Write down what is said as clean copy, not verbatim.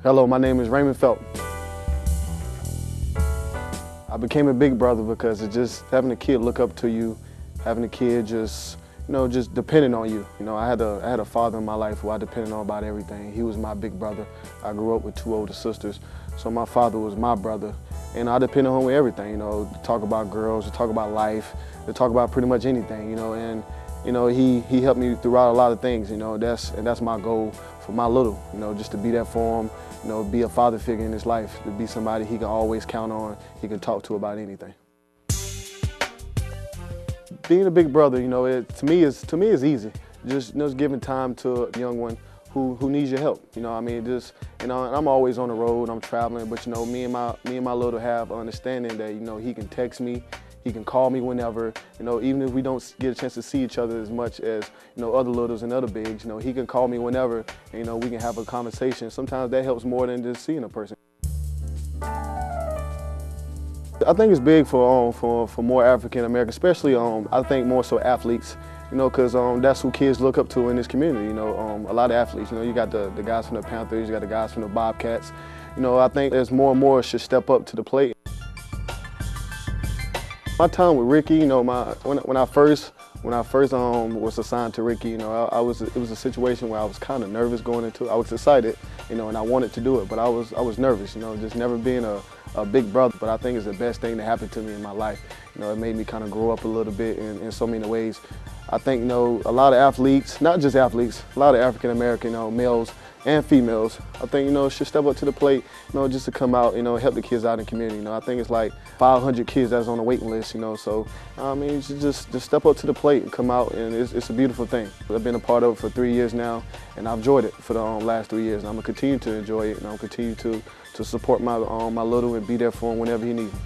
Hello, my name is Raymond Felton. I became a big brother because it's just having a kid look up to you, having a kid just, just depending on you. I had a father in my life who I depended on about everything. He was my big brother. I grew up with 2 older sisters, so my father was my brother. And I depended on him with everything, to talk about girls, to talk about life, to talk about pretty much anything, and he helped me throughout a lot of things, that's my goal for my little, just to be there for him, be a father figure in his life, to be somebody he can always count on, he can talk to about anything. Being a big brother, to me is easy. Just giving time to a young one who needs your help. And I'm always on the road, I'm traveling, but me and my little have understanding that he can text me, he can call me whenever, even if we don't get a chance to see each other as much as other littles and other bigs, he can call me whenever, and we can have a conversation. Sometimes that helps more than just seeing a person. I think it's big for more African Americans, especially I think more so athletes, because that's who kids look up to in this community. A lot of athletes. You got the guys from the Panthers, you got the guys from the Bobcats. I think there's more and more should step up to the plate. My time with Ricky, when I first was assigned to Ricky, it was a situation where I was kind of nervous going into it. I was excited, and I wanted to do it, but I was nervous, just never being a big brother. But I think it's the best thing that happened to me in my life. It made me kind of grow up a little bit in so many ways. I think, a lot of athletes, not just athletes, a lot of African American males and females, I think, should step up to the plate, just to come out, help the kids out in the community. I think it's like 500 kids that's on the waiting list, so, you should just step up to the plate and come out, and it's a beautiful thing. I've been a part of it for 3 years now, and I've enjoyed it for the last 3 years, and I'm gonna continue to enjoy it, and I'm gonna continue to support my little and be there for him whenever he needs me.